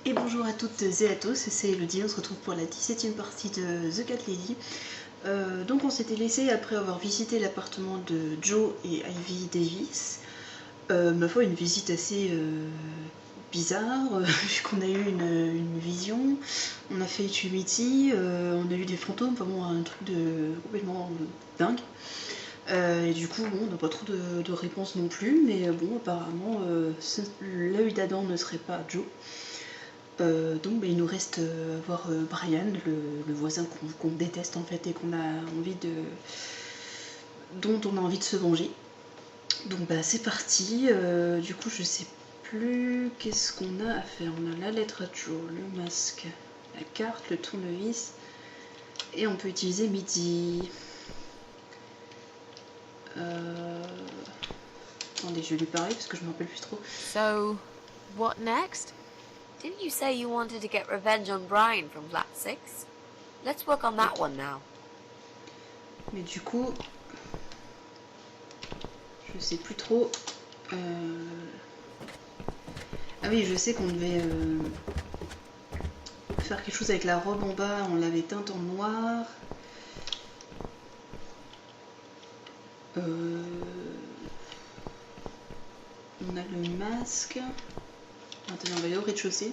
Et bonjour à toutes et à tous, c'est Elodie, on se retrouve pour la 17e partie de The Cat Lady. Donc on s'était laissé après avoir visité l'appartement de Joe et Ivy Davis. Ma foi, une visite assez bizarre, vu qu'on a eu une vision, on a fait Humidity, on a eu des fantômes, enfin bon, un truc de complètement dingue. Et du coup, bon, on n'a pas trop de réponses non plus, mais bon, apparemment, l'œil d'Adam ne serait pas Joe. Donc il nous reste à voir Brian, le voisin qu'on déteste en fait et dont on a envie de se venger. Donc c'est parti. Du coup je sais plus qu'est-ce qu'on a à faire. On a la lettre à Joe, le masque, la carte, le tournevis et on peut utiliser midi. Attendez, je vais lui parler parce que je me rappelle plus trop. So, what next? Didn't you say you wanted to get revenge on Brian from flat 6? Let's work on that one now. Mais du coup, je sais plus trop. Ah oui, je sais qu'on devait faire quelque chose avec la robe en bas. On l'avait teinte en noir. On a le masque. Attendez, on va aller au rez-de-chaussée.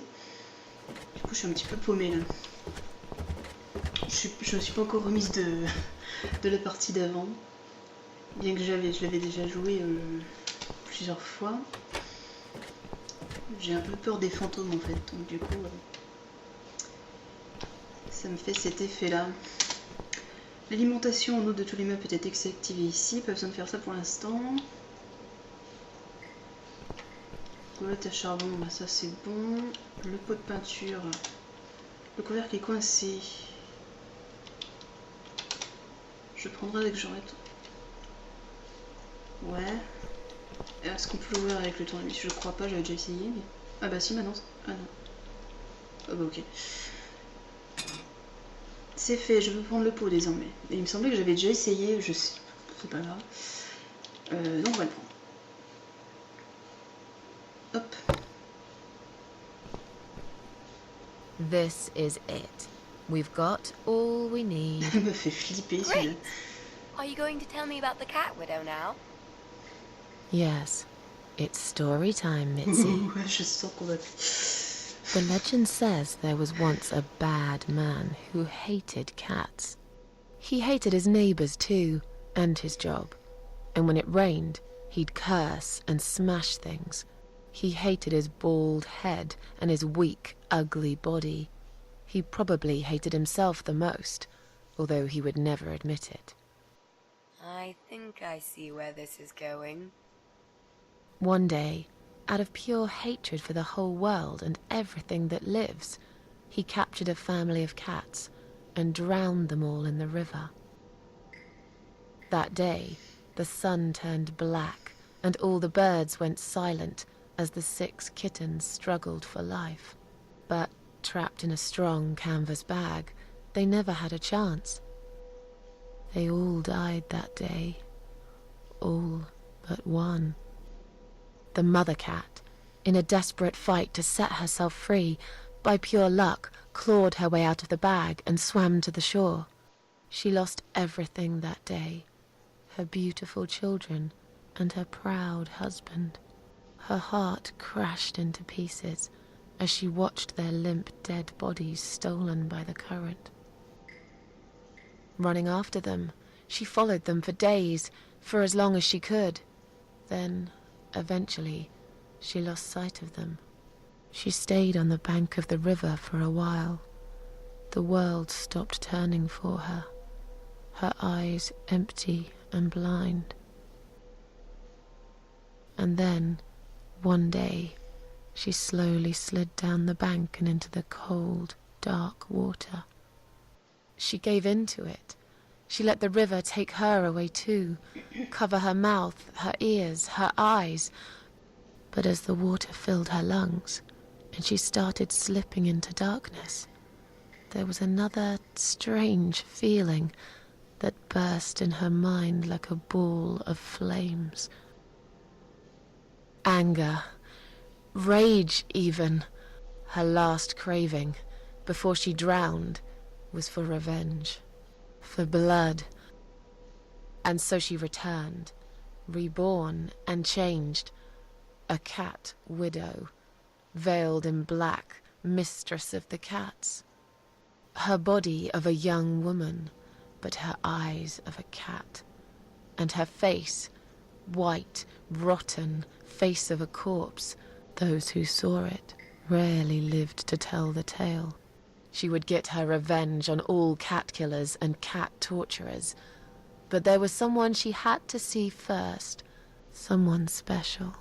Du coup, je suis un petit peu paumée là. Je me suis pas encore remise de la partie d'avant. Bien que je l'avais déjà joué plusieurs fois. J'ai un peu peur des fantômes en fait. Donc du coup, ça me fait cet effet là. L'alimentation en eau de tous les meubles peut être activée ici. Pas besoin de faire ça pour l'instant. Boîte à charbon, bah ça c'est bon. Le pot de peinture, le couvercle est coincé. Je prendrai dès que j'aurai tout. Ouais. Est-ce qu'on peut l'ouvrir avec le tournevis? Je crois pas, j'avais déjà essayé. Mais... Ah bah si, maintenant. Ah non. Ah bah ok. C'est fait, je peux prendre le pot désormais. Et il me semblait que j'avais déjà essayé, je sais. C'est pas grave. Donc on va le prendre. Hop. This is it. We've got all we need. Ça me fait flipper celui-là. Are you going to tell me about the cat widow now? Yes, it's story time, Mitzi. Je sens qu'on va... The legend says there was once a bad man who hated cats. He hated his neighbours too, and his job. And when it rained, he'd curse and smash things. He hated his bald head and his weak, ugly body. He probably hated himself the most, although he would never admit it. I think I see where this is going. One day, out of pure hatred for the whole world and everything that lives, he captured a family of cats and drowned them all in the river. That day, the sun turned black and all the birds went silent as the 6 kittens struggled for life. But trapped in a strong canvas bag, they never had a chance. They all died that day. All but one. The mother cat, in a desperate fight to set herself free, by pure luck clawed her way out of the bag and swam to the shore. She lost everything that day, her beautiful children and her proud husband. Her heart crashed into pieces as she watched their limp dead bodies stolen by the current. Running after them, she followed them for days, for as long as she could. Then, eventually, she lost sight of them. She stayed on the bank of the river for a while. The world stopped turning for her, her eyes empty and blind. And then, one day, she slowly slid down the bank and into the cold, dark water. She gave in to it. She let the river take her away too, cover her mouth, her ears, her eyes. But as the water filled her lungs, and she started slipping into darkness, there was another strange feeling that burst in her mind like a ball of flames. Anger, rage even. Her last craving, before she drowned, was for revenge, for blood. And so she returned, reborn and changed, a cat widow, veiled in black, mistress of the cats. Her body of a young woman, but her eyes of a cat, and her face, white, rotten, face of a corpse. Those who saw it rarely lived to tell the tale. She would get her revenge on all cat killers and cat torturers, but there was someone she had to see first, someone special,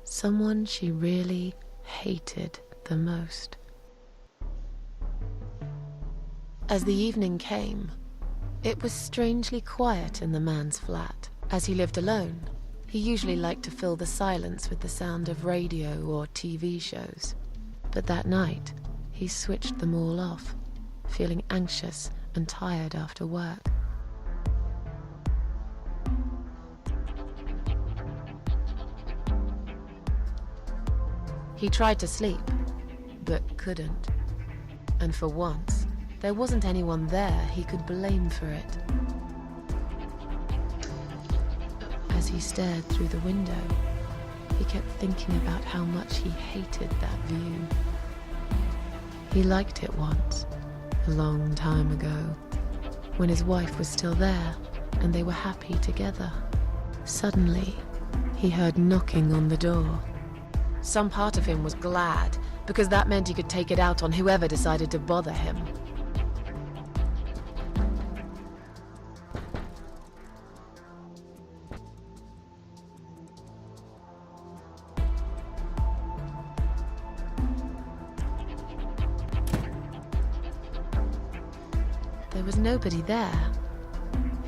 someone she really hated the most. As the evening came, it was strangely quiet in the man's flat. As he lived alone, he usually liked to fill the silence with the sound of radio or TV shows. But that night, he switched them all off, feeling anxious and tired after work. He tried to sleep, but couldn't. And for once, there wasn't anyone there he could blame for it. As he stared through the window, he kept thinking about how much he hated that view. He liked it once, a long time ago, when his wife was still there and they were happy together. Suddenly, he heard knocking on the door. Some part of him was glad, because that meant he could take it out on whoever decided to bother him. There was nobody there.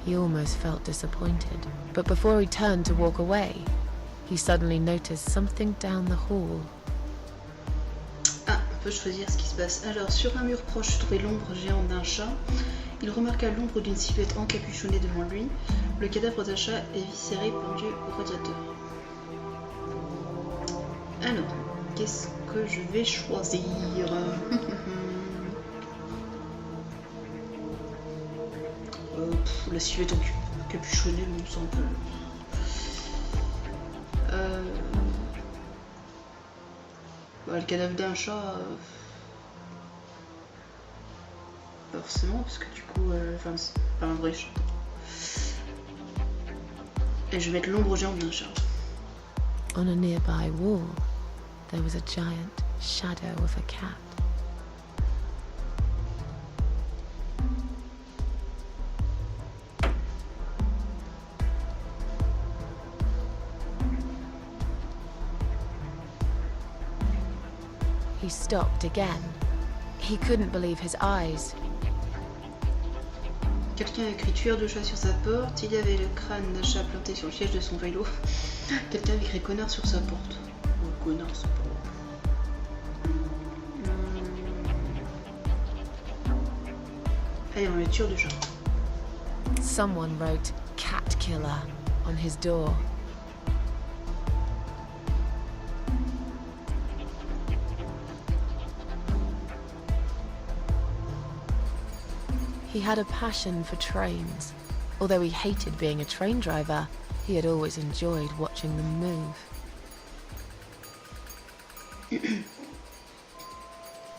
He almost felt disappointed, but before he turned to walk away, he suddenly noticed something down the hall. Ah, on peut choisir ce qui se passe. Alors, sur un mur proche, trouvait l'ombre géante d'un chat. Il remarqua l'ombre d'une silhouette encapuchonnée devant lui. Le cadavre d'un chat éviscéré pendu au radiateur. Alors, qu'est-ce que je vais choisir? La silhouette encapuchonnée me semble. Le cadavre d'un chat, pas forcément, parce que du coup, c'est pas un vrai chat. Et je vais mettre l'ombre géante d'un chat. On a nearby wall, there was a giant shadow of a cat. He stopped again. He couldn't believe his eyes. Quelqu'un a écrit tueur de chat sur sa porte. Il y avait le crâne d'un chat planté sur le siège de son vélo. Quelqu'un a écrit connard sur sa porte. Oh, connard, c'est pas... Allez, on va mettre tueur de chat. Someone wrote cat killer on his door. He had a passion for trains. Although he hated being a train driver, he had always enjoyed watching them move.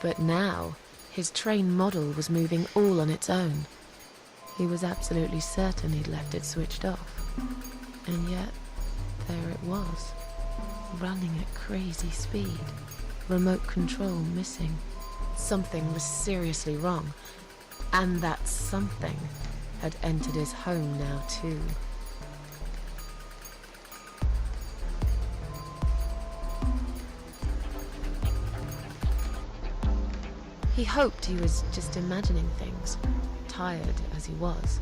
But now, his train model was moving all on its own. He was absolutely certain he'd left it switched off. And yet, there it was, running at crazy speed. Remote control missing. Something was seriously wrong. And that something had entered his home now too. He hoped he was just imagining things, tired as he was.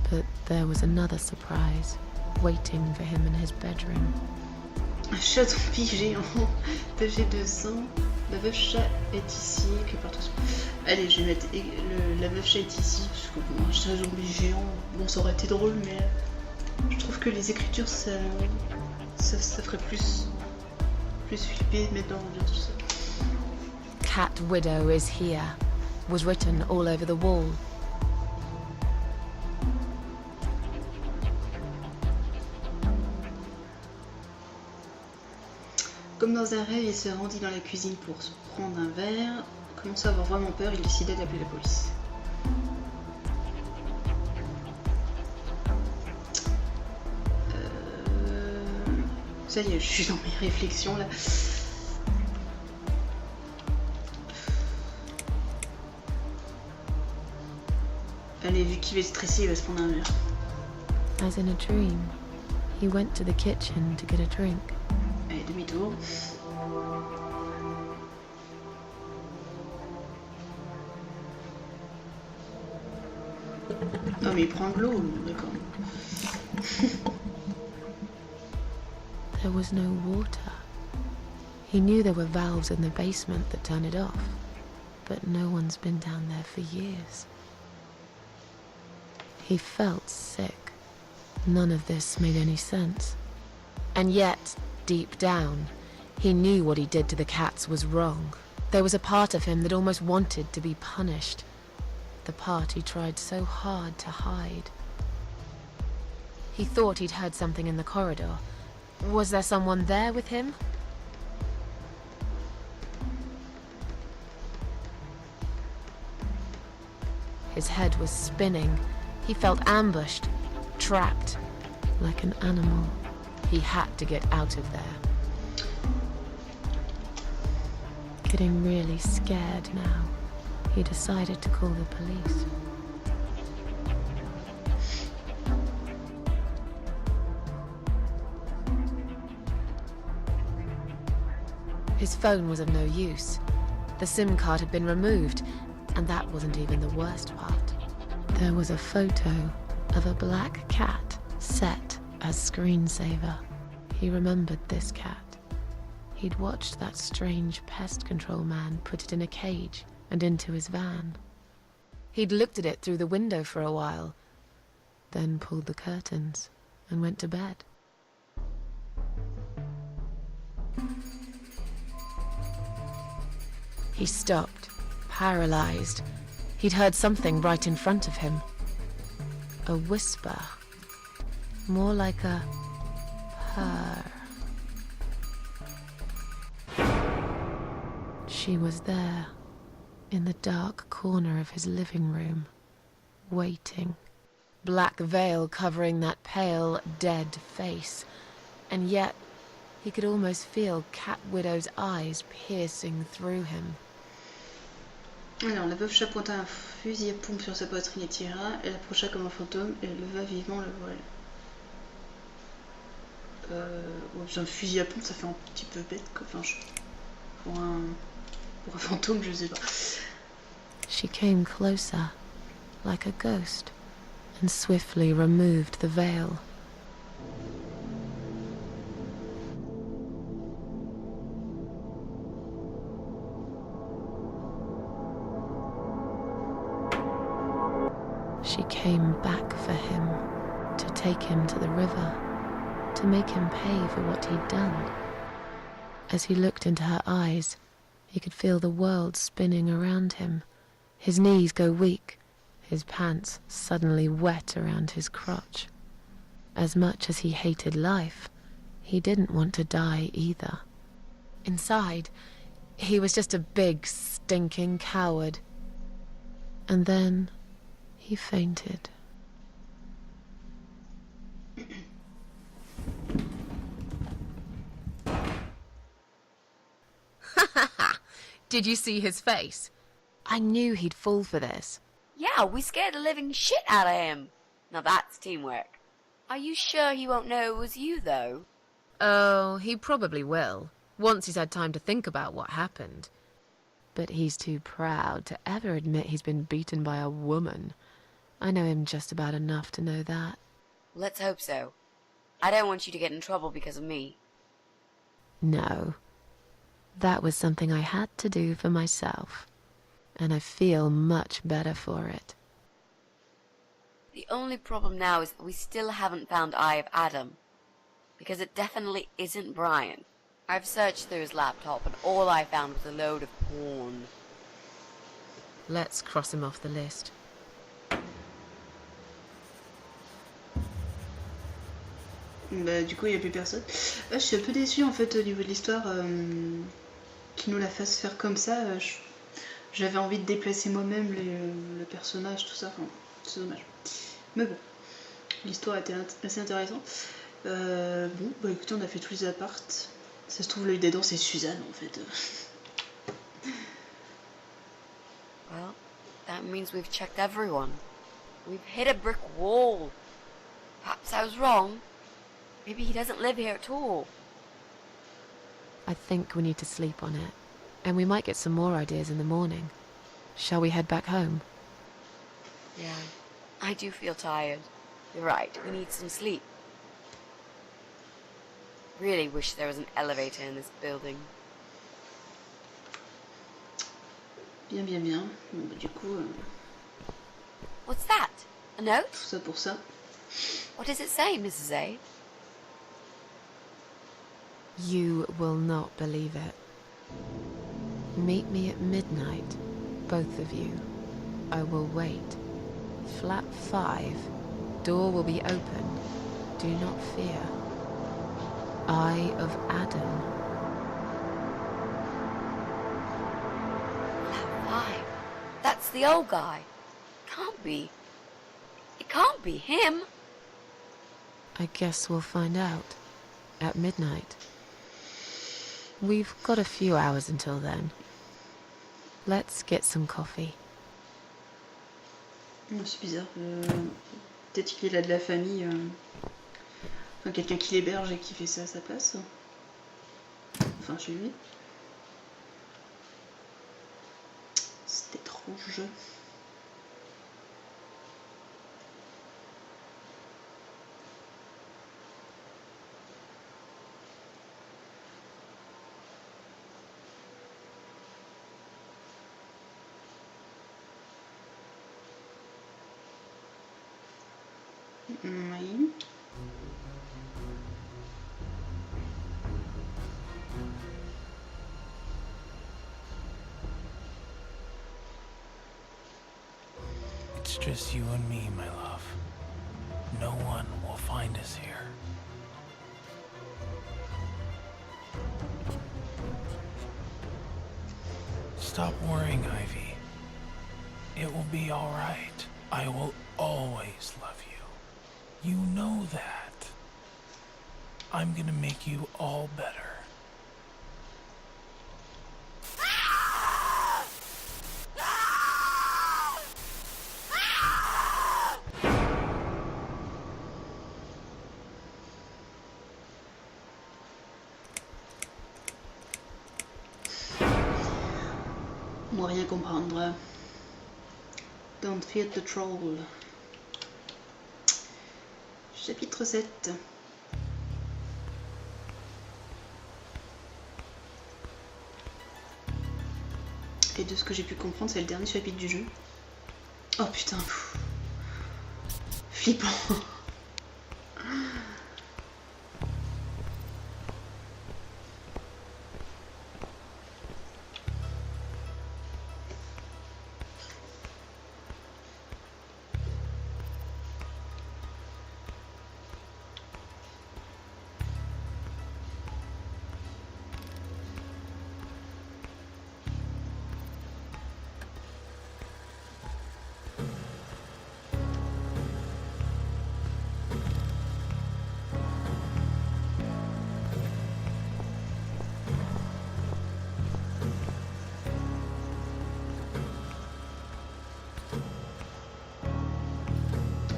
But there was another surprise, waiting for him in his bedroom. Un chat zombie géant, PG200, la veuve chat est ici, écrit partout. Allez, je vais mettre la veuve chat est ici, parce que bon, un chat zombie géant, bon ça aurait été drôle, mais je trouve que les écritures ça ferait plus flipper, mettre dans l'ambiance, tout ça. cat widow is here was written all over the wall. Comme dans un rêve, il se rendit dans la cuisine pour se prendre un verre. Commença à avoir vraiment peur, il décida d'appeler la police. Ça y est, je suis dans mes réflexions là. Allez, vu qu'il est stressé, il va se prendre un verre. As in a dream, he went to the kitchen to get a drink. Allez, demi-tour. Ah mais il prend de l'eau, d'accord. There was no water. He knew there were valves in the basement that turned it off, but no one's been down there for years. He felt sick. None of this made any sense. And yet, deep down, he knew what he did to the cats was wrong. There was a part of him that almost wanted to be punished. The part he tried so hard to hide. He thought he'd heard something in the corridor. Was there someone there with him? His head was spinning. He felt ambushed, trapped, like an animal. He had to get out of there. Getting really scared now, he decided to call the police. His phone was of no use. The SIM card had been removed, and that wasn't even the worst part. There was a photo of a black cat set as screensaver. He remembered this cat. He'd watched that strange pest control man put it in a cage and into his van. He'd looked at it through the window for a while, then pulled the curtains and went to bed. He stopped, paralyzed. He'd heard something right in front of him. A whisper. More like a purr. She was there, in the dark corner of his living room, waiting. Black veil covering that pale, dead face. And yet, he could almost feel Cat Widow's eyes piercing through him. Alors, la veuve chat pointa un fusil à pompe sur sa poitrine et tira. Elle approcha comme un fantôme et leva vivement le voile. Un fusil à pompe, ça fait un petit peu bête, quoi. Enfin, pour un fantôme, je sais pas. She came closer, like a ghost, and swiftly removed the veil. She came back for him, to take him to the river, to make him pay for what he'd done. As he looked into her eyes, he could feel the world spinning around him, his knees go weak, his pants suddenly wet around his crotch. As much as he hated life, he didn't want to die either. Inside, he was just a big, stinking coward. And then he fainted. Did you see his face? I knew he'd fall for this. Yeah, we scared the living shit out of him. Now that's teamwork. Are you sure he won't know it was you, though? Oh, he probably will, once he's had time to think about what happened. But he's too proud to ever admit he's been beaten by a woman. I know him just about enough to know that. Let's hope so. I don't want you to get in trouble because of me. No. That was something I had to do for myself. And I feel much better for it. The only problem now is that we still haven't found Eye of Adam. Because it definitely isn't Brian. I've searched through his laptop and all I found was a load of porn. Let's cross him off the list. Bah, du coup, il n'y a plus personne. Je suis un peu déçue en fait au niveau de l'histoire qu'il nous la fasse faire comme ça. J'avais envie de déplacer moi-même le personnage, tout ça. Enfin, c'est dommage. Mais bon, l'histoire était assez intéressante. Bon, bah écoutez, on a fait tous les apparts. Ça se trouve, l'œil des dents, c'est Suzanne en fait. Well, that means we've checked everyone. We've hit a brick wall. Perhaps I was wrong. Maybe he doesn't live here at all. I think we need to sleep on it. And we might get some more ideas in the morning. Shall we head back home? Yeah, I do feel tired. You're right, we need some sleep. Really wish there was an elevator in this building. Bien, bien, bien. Bon, bah, du coup, What's that? A note? tout ça pour ça. What does it say, Mrs. A? You will not believe it. Meet me at midnight, both of you. I will wait. Flat 5. Door will be open. Do not fear. Eye of Adam. Why? That's the old guy. Can't be. It can't be him. I guess we'll find out. At midnight. We've got a few hours until then. Let's get some coffee. C'est bizarre. Peut-être qu'il a de la famille. Enfin, quelqu'un qui l'héberge et qui fait ça à sa place. Enfin, chez lui. C'est étrange. Oui. It's just you and me, my love. No one will find us here. Stop worrying, Ivy. It will be all right. I will always love you. You know that. I'm gonna make you all better. Moi rien comprendre. Don't fear the troll. Chapitre 7. Et de ce que j'ai pu comprendre, c'est le dernier chapitre du jeu. Oh putain. Flippant.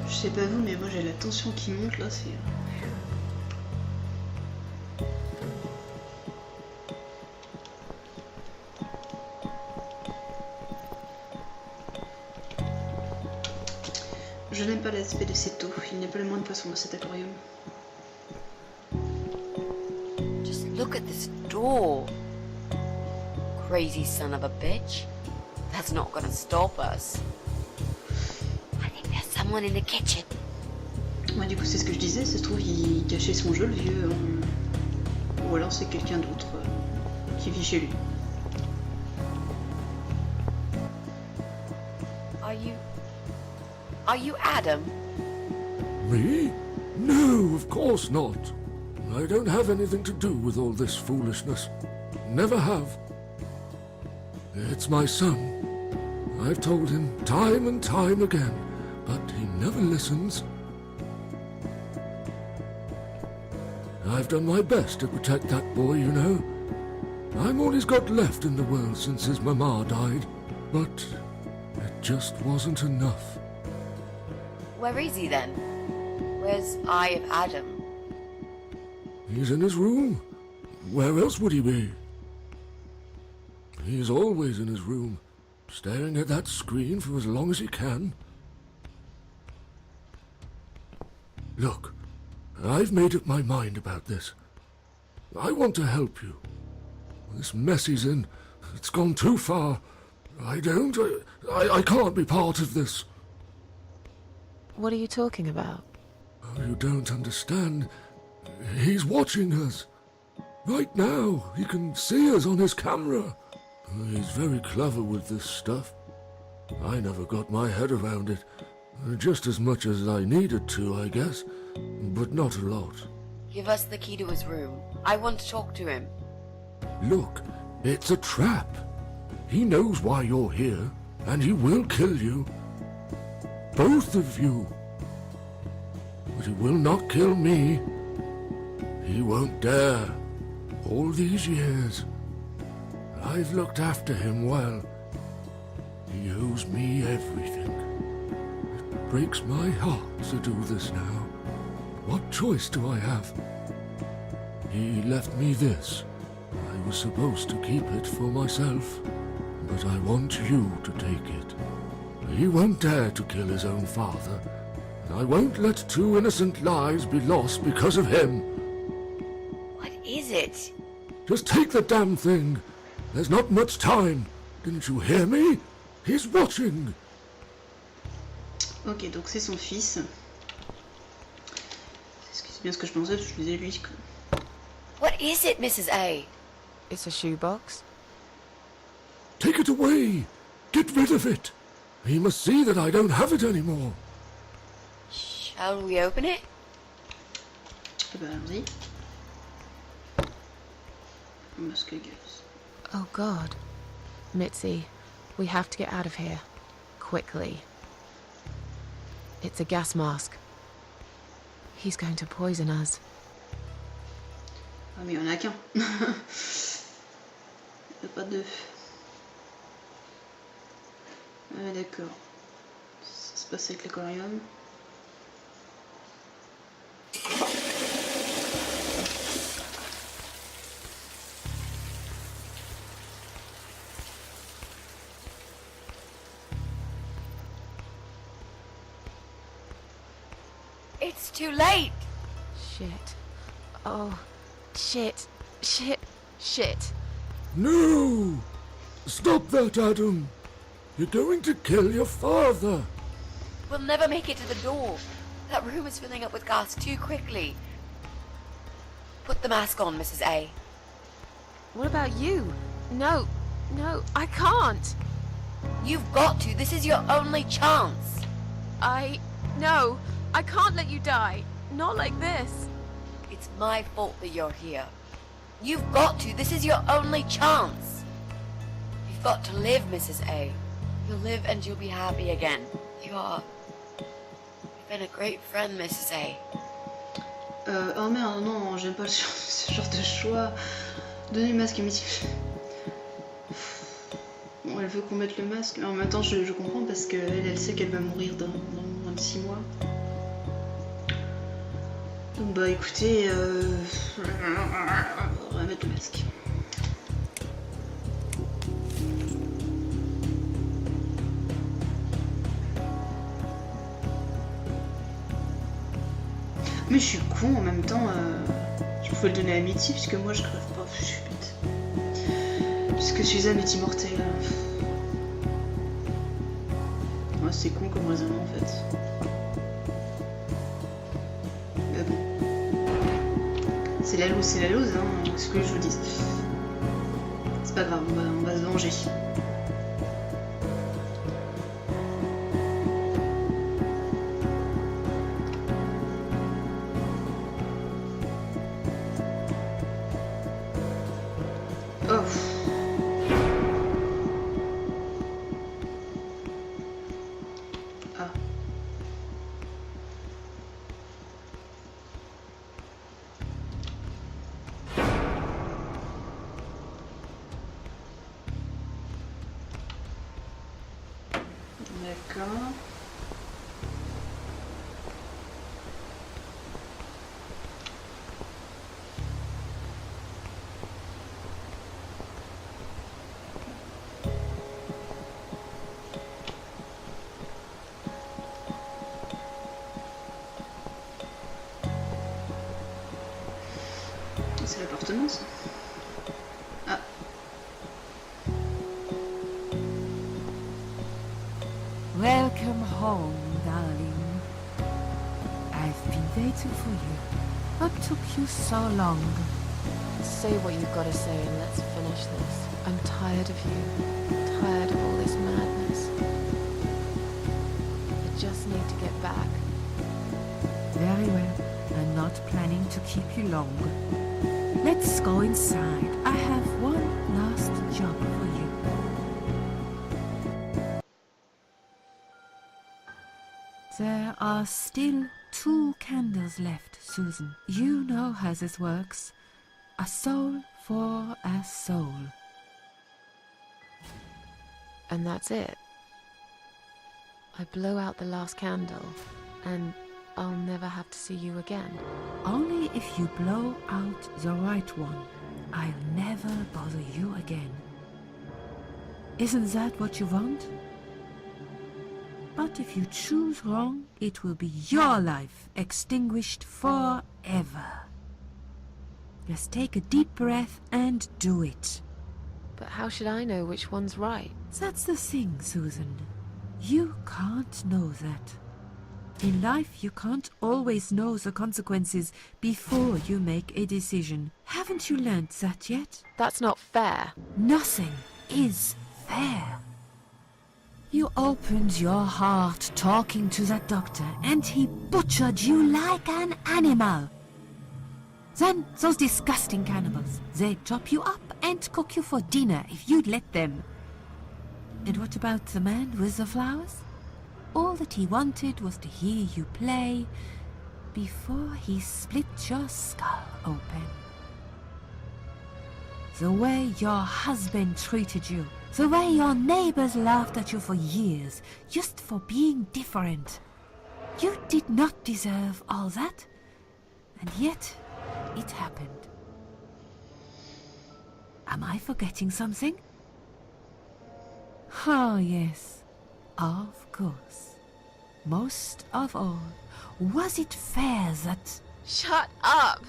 Je sais pas vous, mais moi j'ai la tension qui monte là, c'est... Je n'aime pas l'aspect de cette eau, il n'y a pas le moins de poissons dans cet aquarium. Just look at this door. Crazy son of a bitch. That's not gonna stop us. I think there's someone in the kitchen. Ouais, du coup c'est ce que je disais, ça se trouve il cachait son jeu le vieux. ou alors c'est quelqu'un d'autre qui vit chez lui. Are you Adam? Me? No, of course not. I don't have anything to do with all this foolishness. Never have. It's my son. I've told him time and time again, but he never listens. I've done my best to protect that boy, you know. I'm all he's got left in the world since his mama died, but it just wasn't enough. Where is he then? Where's Eye of Adam? He's in his room. Where else would he be? He's always in his room, staring at that screen for as long as he can. Look, I've made up my mind about this. I want to help you. This mess he's in, it's gone too far. I can't be part of this. What are you talking about? Oh, you don't understand. He's watching us. Right now, he can see us on his camera. He's very clever with this stuff. I never got my head around it. Just as much as I needed to, I guess. But not a lot. Give us the key to his room. I want to talk to him. Look, it's a trap. He knows why you're here, and he will kill you. Both of you. But he will not kill me. He won't dare. All these years, I've looked after him well. He owes me everything. It breaks my heart to do this now. What choice do I have? He left me this. I was supposed to keep it for myself, but I want you to take it. He won't dare to kill his own father, and I won't let 2 innocent lives be lost because of him. What is it? Just take the damn thing. There's not much time. Didn't you hear me? He's watching. Ok, donc c'est son fils. C'est bien ce que je pensais, parce que je disais lui. What is it, Mrs. A? It's a shoebox. Take it away. Get rid of it. He must see that I don't have it anymore. Shall we open it? Eh ben, allons-y. Masque gaz. Oh God. Mitzi, we have to get out of here. Quickly. It's a gas mask. He's going to poison us. Ah mais il y en a qu'un. Il n'y a pas deux. Ah d'accord. Ça se passe avec l'aquarium. It's too late. Shit. Oh, shit. Shit. Shit. No! Stop that, Adam. You're going to kill your father. We'll never make it to the door. That room is filling up with gas too quickly. Put the mask on, Mrs. A. What about you? No, I can't. You've got to. This is your only chance. No, I can't let you die. Not like this. It's my fault that you're here. You've got to. This is your only chance. You've got to live, Mrs. A. You'll live and you'll be happy again. You've been a great friend, Mrs. A. Oh merde, non, j'aime pas ce genre de choix. Donnez le masque à Mitzi. Bon, elle veut qu'on mette le masque, mais en même temps, je comprends parce qu'elle sait qu'elle va mourir dans 6 mois. Donc bah écoutez, on va mettre le masque. Mais je suis con en même temps, je pouvais le donner à Mitzi puisque moi je crève pas, je suis bête. Puisque Suzanne est immortelle. Ouais, c'est con comme raisonnement en fait. Mais bon. C'est la loose, hein, ce que je vous dis. C'est pas grave, on va se venger. Oh. Ah. D'accord. C'est l'appartement, ça. Ah. Welcome home, darling. I've been waiting for you. What took you so long? Say what you've got to say and let's finish this. I'm tired of you. Tired of all this madness. I just need to get back. Very well. I'm not planning to keep you long. Let's go inside. I have one last job for you. There are still 2 candles left, Susan. You know how this works. A soul for a soul. And that's it. I blow out the last candle and I'll never have to see you again. Only if you blow out the right one. I'll never bother you again. Isn't that what you want? But if you choose wrong, it will be your life extinguished forever. Just take a deep breath and do it. But how should I know which one's right? That's the thing, Susan. You can't know that. In life, you can't always know the consequences before you make a decision. Haven't you learned that yet? That's not fair. Nothing is fair. You opened your heart talking to that doctor, and he butchered you like an animal. Then those disgusting cannibals, they'd chop you up and cook you for dinner if you'd let them. And what about the man with the flowers? All that he wanted was to hear you play before he split your skull open. The way your husband treated you, the way your neighbors laughed at you for years, just for being different. You did not deserve all that, and yet it happened. Am I forgetting something? Oh, yes. Of course. Most of all, was it fair that... Shut up!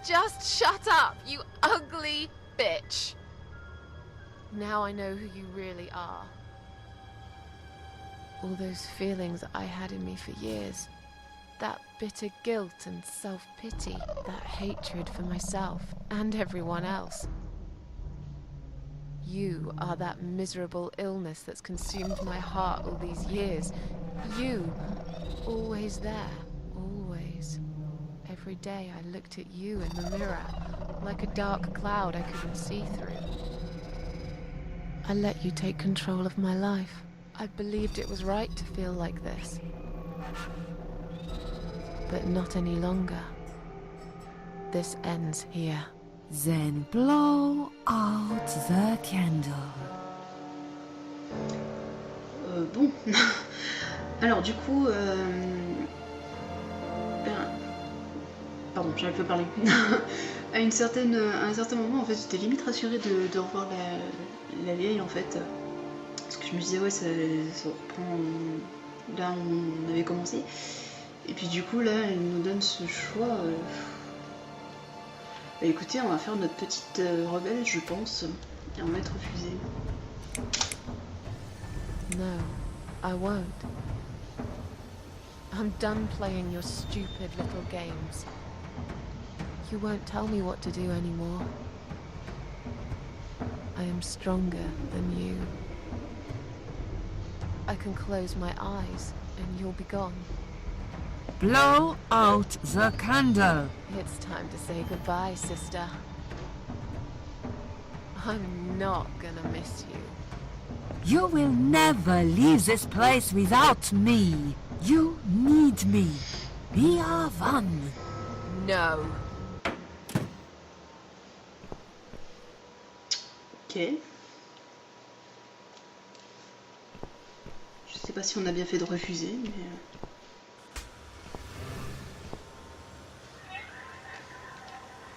Just shut up, you ugly bitch! Now I know who you really are. All those feelings I had in me for years. That bitter guilt and self-pity. That hatred for myself and everyone else. You are that miserable illness that's consumed my heart all these years. You, always there, always. Every day I looked at you in the mirror, like a dark cloud I couldn't see through. I let you take control of my life. I believed it was right to feel like this. But not any longer. This ends here. Then blow out the candle. Bon. Alors du coup... Pardon, j'arrive pas à parler. à un certain moment, en fait, j'étais limite rassurée de revoir la vieille, en fait. Parce que je me disais, ouais, ça reprend là où on avait commencé. Et puis du coup, là, elle nous donne ce choix... Bah écoutez, on va faire notre petite rebelle, je pense, et on va être refusé. No, I won't. I'm done playing your stupid little games. You won't tell me what to do anymore. I am stronger than you. I can close my eyes and you'll be gone. Blow out the candle. It's time to say goodbye, sister. I'm not gonna miss you. You will never leave this place without me. You need me. We are one. No. Ok. Je sais pas si on a bien fait de refuser, mais...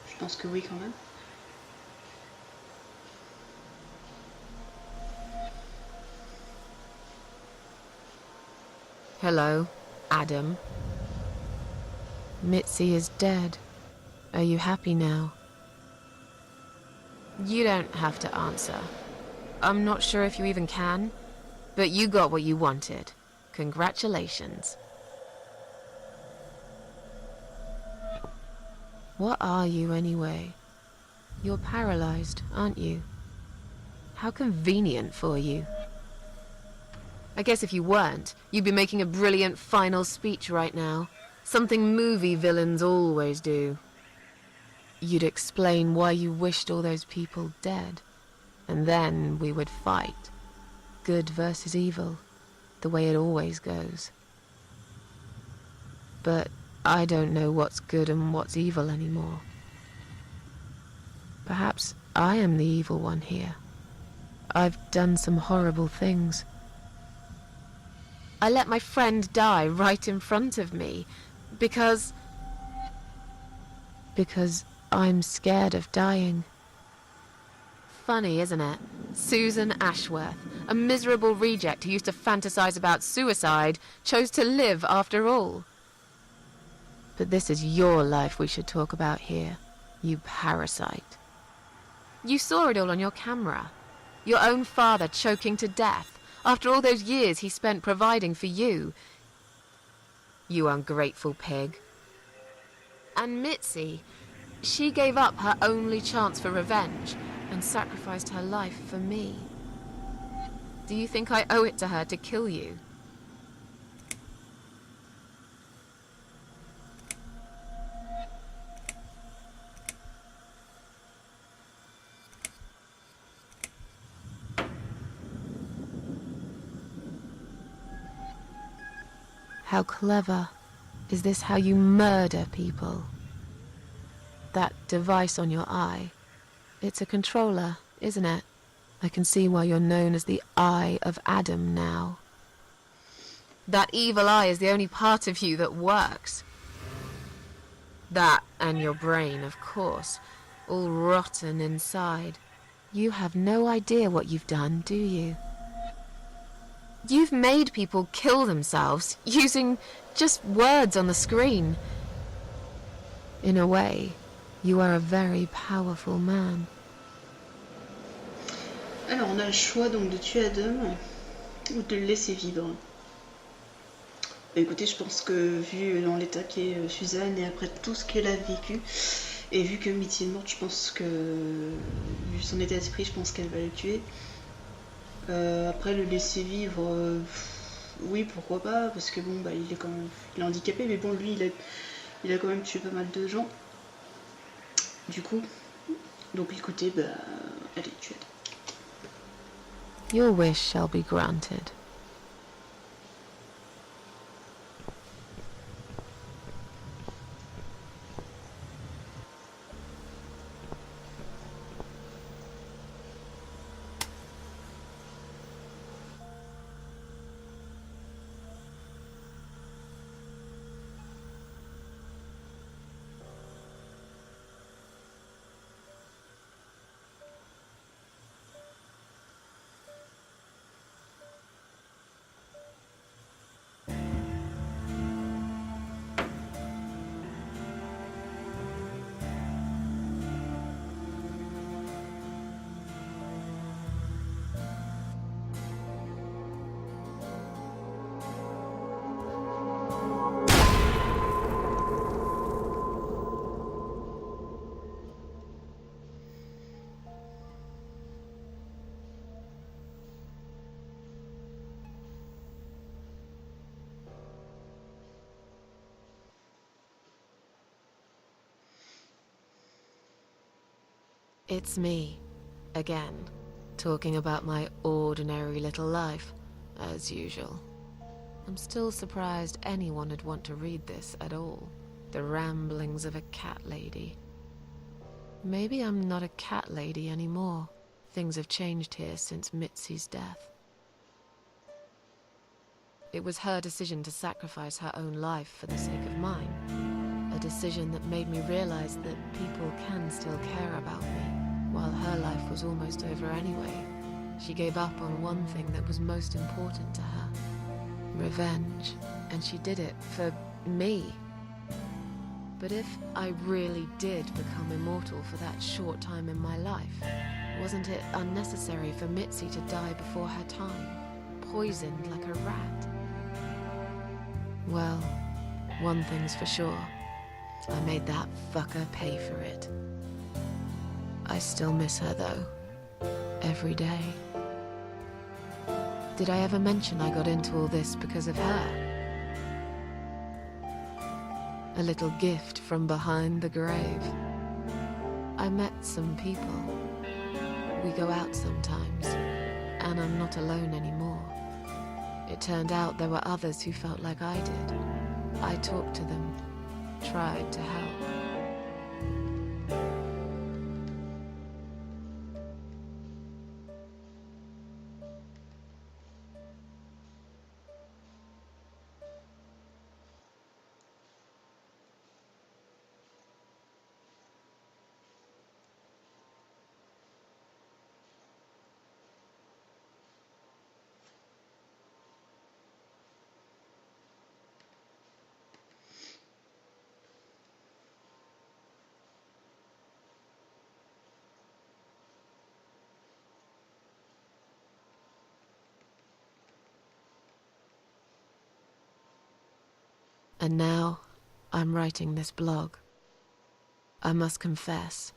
je pense que oui quand même. Hello, Adam. Mitzi is dead. Are you happy now? You don't have to answer. I'm not sure if you even can, but you got what you wanted. Congratulations. What are you anyway? You're paralyzed, aren't you? How convenient for you. I guess if you weren't, you'd be making a brilliant final speech right now. Something movie villains always do. You'd explain why you wished all those people dead. And then we would fight. Good versus evil. The way it always goes. But I don't know what's good and what's evil anymore. Perhaps I am the evil one here. I've done some horrible things. I let my friend die right in front of me, because I'm scared of dying. Funny, isn't it? Susan Ashworth, a miserable reject who used to fantasize about suicide, chose to live after all. But this is your life we should talk about here, you parasite. You saw it all on your camera. Your own father choking to death, after all those years he spent providing for you. You ungrateful pig. And Mitzi, she gave up her only chance for revenge and sacrificed her life for me. Do you think I owe it to her to kill you? How clever. Is this how you murder people? That device on your eye, it's a controller, isn't it? I can see why you're known as the Eye of Adam now. That evil eye is the only part of you that works. That and your brain, of course, all rotten inside. You have no idea what you've done, do you? You've made people kill themselves using just words on the screen. In a way, you are a very powerful man. Alors on a le choix donc de tuer Adam ou de le laisser vivre. Bah, écoutez, je pense que vu dans l'état qu'est Suzanne et après tout ce qu'elle a vécu, et vu que Mitzi est morte, je pense que, vu son état d'esprit, je pense qu'elle va le tuer. Après le laisser vivre, oui pourquoi pas, parce que bon bah il est quand même il est handicapé, mais bon lui il a quand même tué pas mal de gens. Du coup, donc écoutez, bah allez tuez. Your wish shall be granted. It's me, again, talking about my ordinary little life, as usual. I'm still surprised anyone would want to read this at all. The ramblings of a cat lady. Maybe I'm not a cat lady anymore. Things have changed here since Mitzi's death. It was her decision to sacrifice her own life for the sake of mine. A decision that made me realize that people can still care about me, while her life was almost over anyway. She gave up on one thing that was most important to her. Revenge. And she did it for me. But if I really did become immortal for that short time in my life, wasn't it unnecessary for Mitzi to die before her time, poisoned like a rat? Well, one thing's for sure. I made that fucker pay for it. I still miss her though. Every day. Did I ever mention I got into all this because of her? A little gift from behind the grave. I met some people. We go out sometimes, and I'm not alone anymore. It turned out there were others who felt like I did. I talked to them, tried to help. And now, I'm writing this blog. I must confess,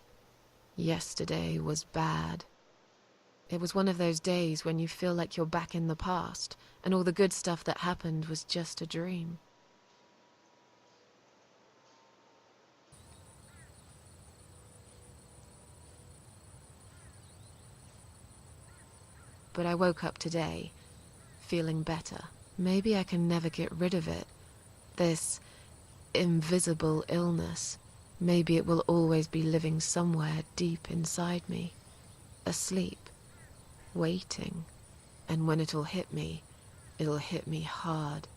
yesterday was bad. It was one of those days when you feel like you're back in the past, and all the good stuff that happened was just a dream. But I woke up today, feeling better. Maybe I can never get rid of it. This invisible illness. Maybe it will always be living somewhere deep inside me, asleep, waiting, and when it'll hit me hard.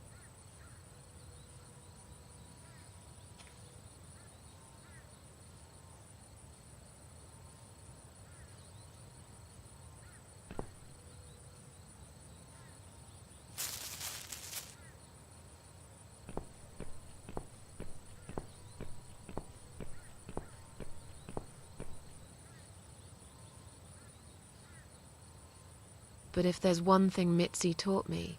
But if there's one thing Mitzi taught me,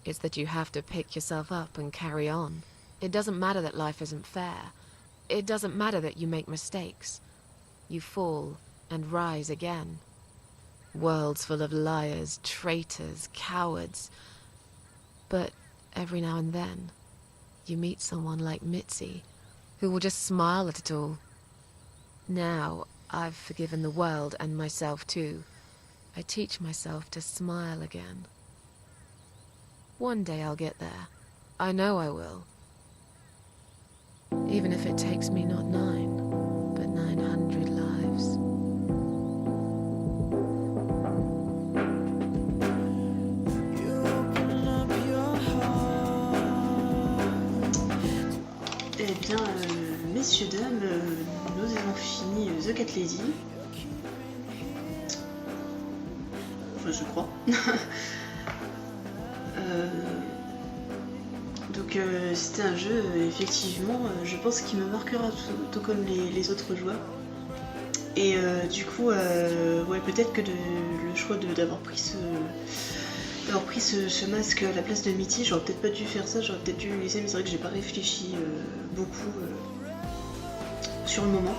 it's that you have to pick yourself up and carry on. It doesn't matter that life isn't fair. It doesn't matter that you make mistakes. You fall and rise again. Worlds full of liars, traitors, cowards. But every now and then, you meet someone like Mitzi, who will just smile at it all. Now, I've forgiven the world and myself too. I teach myself to smile again. One day I'll get there. I know I will. Even if it takes me not 9, but 900 lives. Eh bien, messieurs, dames, nous avons fini The Cat Lady. Je crois. Donc c'était un jeu, effectivement, je pense qu'il me marquera tout comme les autres joueurs. Et du coup, ouais, peut-être que le choix d'avoir pris ce masque à la place de Mitty, j'aurais peut-être pas dû faire ça, j'aurais peut-être dû le laisser, mais c'est vrai que j'ai pas réfléchi beaucoup sur le moment.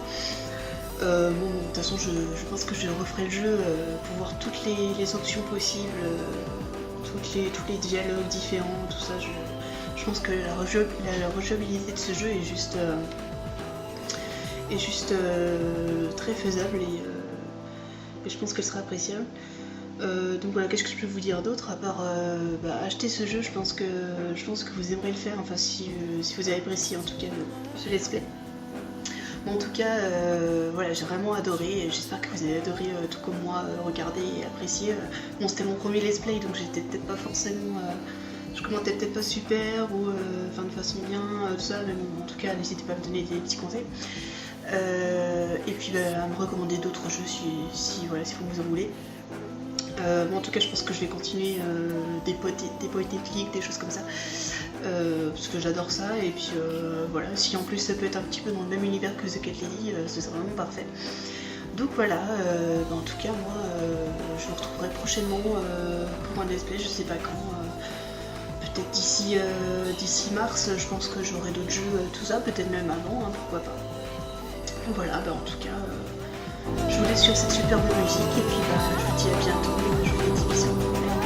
Bon, de toute façon, je pense que je referai le jeu pour voir toutes les options possibles, tous les dialogues différents, tout ça. Je pense que la rejouabilité de ce jeu est juste très faisable et je pense qu'elle sera appréciable. Donc voilà, qu'est-ce que je peux vous dire d'autre à part acheter ce jeu, je pense que vous aimerez le faire, enfin si vous avez apprécié en tout cas ce let's play. Bon, en tout cas, voilà, j'ai vraiment adoré, et j'espère que vous avez adoré tout comme moi, regarder et apprécier. Bon, c'était mon premier let's play, donc j'étais peut-être pas forcément... je commentais peut-être pas super, ou enfin de façon bien, tout ça, mais bon, en tout cas, n'hésitez pas à me donner des petits conseils. Et puis à me recommander d'autres jeux si vous en voulez. Bon, en tout cas, je pense que je vais continuer des poétiques, des choses comme ça, parce que j'adore ça. Et puis voilà, si en plus ça peut être un petit peu dans le même univers que The Cat Lady, ce serait vraiment parfait. Donc voilà, en tout cas, moi, je vous retrouverai prochainement pour un let's play, je sais pas quand, peut-être d'ici mars, je pense que j'aurai d'autres jeux, tout ça, peut-être même avant, hein, pourquoi pas. Voilà, en tout cas, je vous laisse sur cette superbe musique et puis je vous dis à bientôt, je vous fais des bisous.